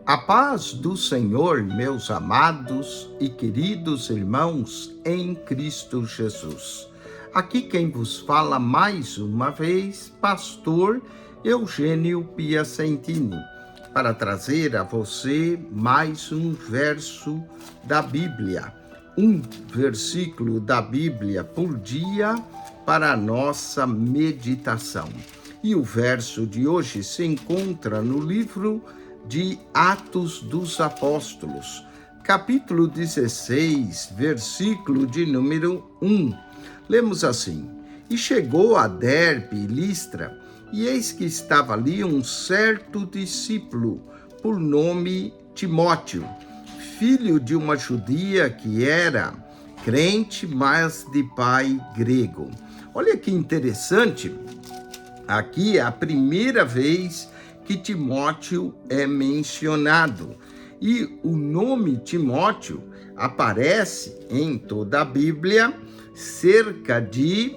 A paz do Senhor, meus amados e queridos irmãos em Cristo Jesus. Aqui quem vos fala mais uma vez, pastor Eugênio Piacentini, para trazer a você mais um verso da Bíblia, um versículo da Bíblia por dia para a nossa meditação. E o verso de hoje se encontra no livro de Atos dos Apóstolos, capítulo 16, versículo de número 1. Lemos assim: E chegou a Derbe e Listra, e eis que estava ali um certo discípulo, por nome Timóteo, filho de uma judia que era crente, mas de pai grego. Olha que interessante, aqui é a primeira vez que Timóteo é mencionado. E o nome Timóteo aparece em toda a Bíblia cerca de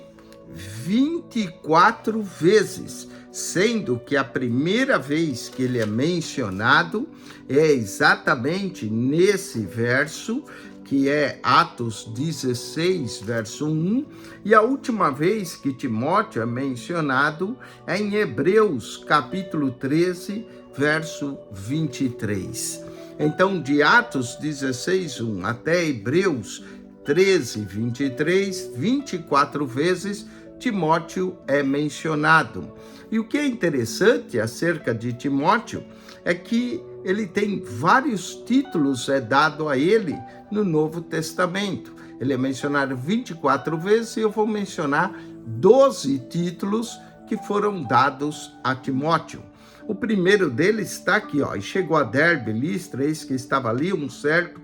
24 vezes, sendo que a primeira vez que ele é mencionado é exatamente nesse verso, que é Atos 16, verso 1, e a última vez que Timóteo é mencionado é em Hebreus, capítulo 13, verso 23. Então, de Atos 16, 1 até Hebreus 13, 23, 24 vezes, Timóteo é mencionado. E o que é interessante acerca de Timóteo é que ele tem vários títulos dado a ele no Novo Testamento. Ele é mencionado 24 vezes e eu vou mencionar 12 títulos que foram dados a Timóteo. O primeiro deles está aqui, E chegou a Derbe, Listra, eis que estava ali um certo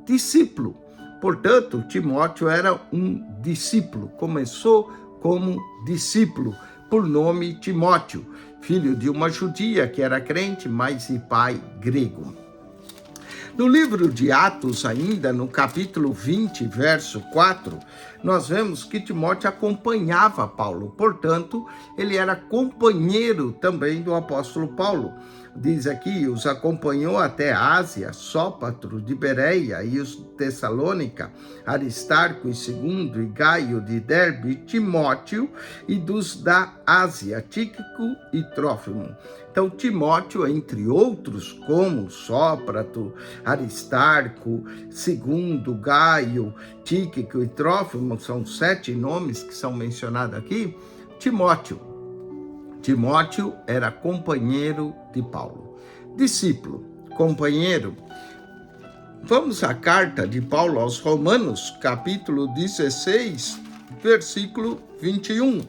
discípulo. Portanto, Timóteo era um discípulo, começou como discípulo, por nome Timóteo, filho de uma judia que era crente, mas de pai grego. No livro de Atos, ainda no capítulo 20, verso 4, nós vemos que Timóteo acompanhava Paulo, portanto, ele era companheiro também do apóstolo Paulo. Diz aqui, os acompanhou até a Ásia, Sópatro de Bereia e os Tessalônica, Aristarco e Segundo e Gaio de Derbe, Timóteo e dos da Ásia, Tíquico e Trófimo. Então, Timóteo, entre outros, como Sópatro, Aristarco, Segundo, Gaio, Tíquico e Trófimo, são 7 nomes que são mencionados aqui. Timóteo era companheiro de Paulo. Discípulo, companheiro. Vamos à carta de Paulo aos Romanos, capítulo 16, versículo 21.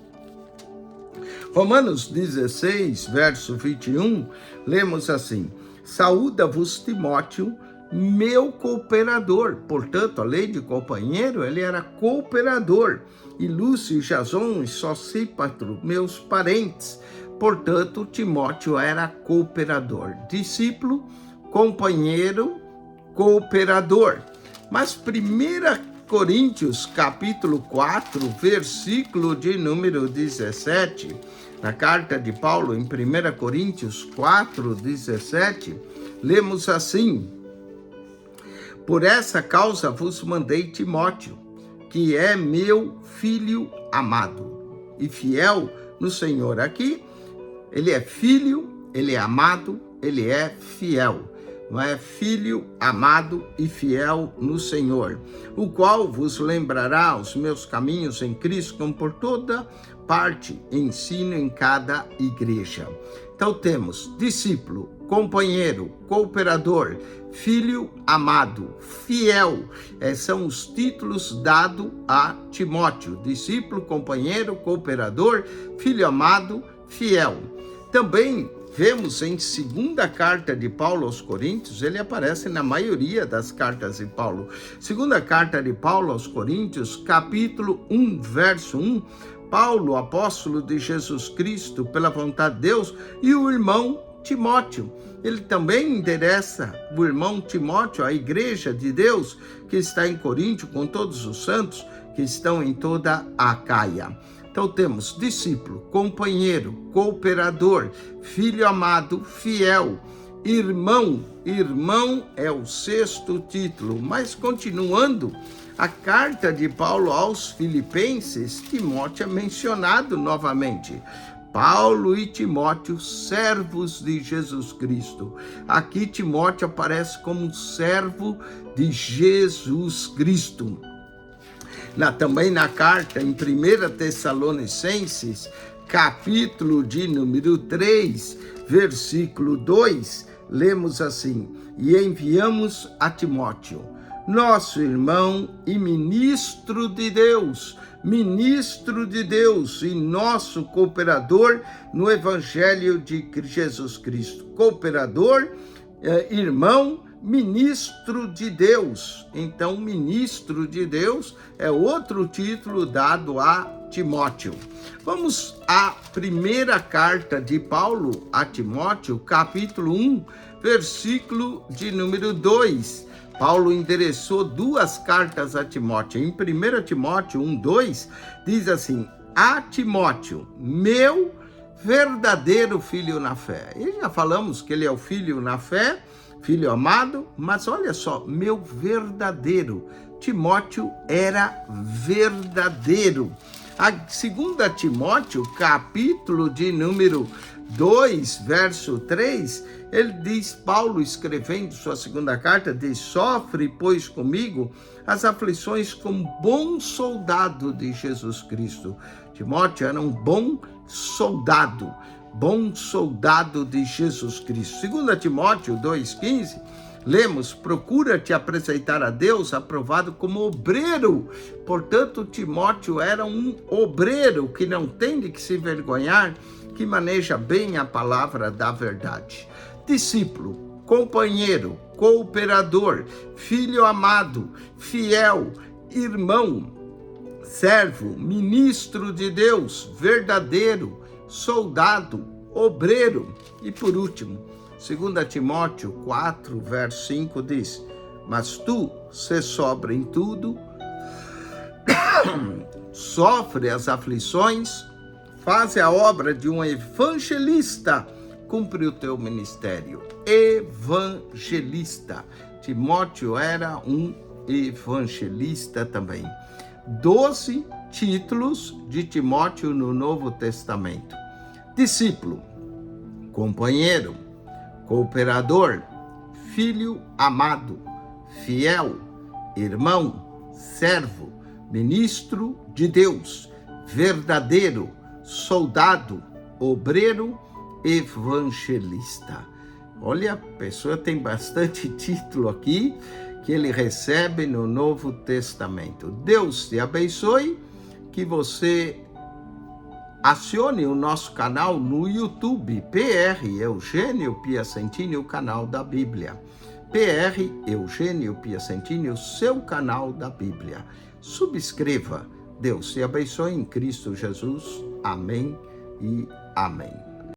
Romanos 16, verso 21, lemos assim: Saúda-vos, Timóteo, meu cooperador. Portanto, além de companheiro, ele era cooperador. E Lúcio, e Jason e Sosípatro, meus parentes. Portanto, Timóteo era cooperador. Discípulo, companheiro, cooperador. Mas 1 Coríntios, capítulo 4, versículo de número 17, na carta de Paulo, em 1 Coríntios 4, 17, lemos assim: Por essa causa vos mandei Timóteo, que é meu filho amado e fiel no Senhor. Aqui, ele é filho, ele é amado, ele é fiel. Não é? Filho, amado e fiel no Senhor, o qual vos lembrará os meus caminhos em Cristo, como por toda parte ensino em cada igreja. Então temos discípulo, companheiro, cooperador, filho amado, fiel. São os títulos dados a Timóteo: discípulo, companheiro, cooperador, filho amado, fiel. Também vemos em segunda carta de Paulo aos Coríntios, ele aparece na maioria das cartas de Paulo. Segunda carta de Paulo aos Coríntios, capítulo 1, verso 1, Paulo, apóstolo de Jesus Cristo, pela vontade de Deus, e o irmão Timóteo. Ele também endereça o irmão Timóteo à igreja de Deus que está em Coríntio, com todos os santos que estão em toda a Acaia. Então temos discípulo, companheiro, cooperador, filho amado, fiel. irmão. Irmão é o sexto título. Mas continuando, a carta de Paulo aos Filipenses, Timóteo é mencionado novamente. Paulo e Timóteo, servos de Jesus Cristo. Aqui Timóteo aparece como servo de Jesus Cristo. Também na carta em 1 Tessalonicenses, capítulo de número 3, versículo 2, lemos assim: e enviamos a Timóteo, nosso irmão e ministro de Deus e nosso cooperador no Evangelho de Jesus Cristo. Cooperador, irmão, ministro de Deus. Então, ministro de Deus é outro título dado a Timóteo. Vamos à primeira carta de Paulo a Timóteo, capítulo 1, versículo de número 2. Paulo endereçou duas cartas a Timóteo. Em 1 Timóteo 1:2, diz assim: a Timóteo, meu verdadeiro filho na fé. E já falamos que ele é o filho na fé, filho amado, mas olha só, meu verdadeiro. Timóteo era verdadeiro. A 2 Timóteo, capítulo de número 2, verso 3, ele diz, Paulo escrevendo sua segunda carta, diz: sofre, pois, comigo as aflições como bom soldado de Jesus Cristo. Timóteo era um bom soldado de Jesus Cristo. 2 Timóteo 2,15, lemos: procura te apresentar a Deus aprovado como obreiro. Portanto, Timóteo era um obreiro que não tem de que se vergonhar, que maneja bem a palavra da verdade. Discípulo, companheiro, cooperador, filho amado, fiel, irmão, servo, ministro de Deus, verdadeiro, soldado, obreiro. E por último, 2 Timóteo 4, verso 5 diz: mas tu, se sobra em tudo, sofre as aflições, faz a obra de um evangelista, cumpre o teu ministério. Evangelista. Timóteo era um evangelista também. 12 títulos de Timóteo no Novo Testamento: discípulo, companheiro, cooperador, filho amado, fiel, irmão, servo, ministro de Deus, verdadeiro, soldado, obreiro, evangelista. Olha, a pessoa tem bastante título aqui que ele recebe no Novo Testamento. Deus te abençoe, que você acione o nosso canal no YouTube, PR Eugênio Piacentini, o canal da Bíblia. PR Eugênio Piacentini, o seu canal da Bíblia. Subscreva. Deus te abençoe em Cristo Jesus. Amém e amém.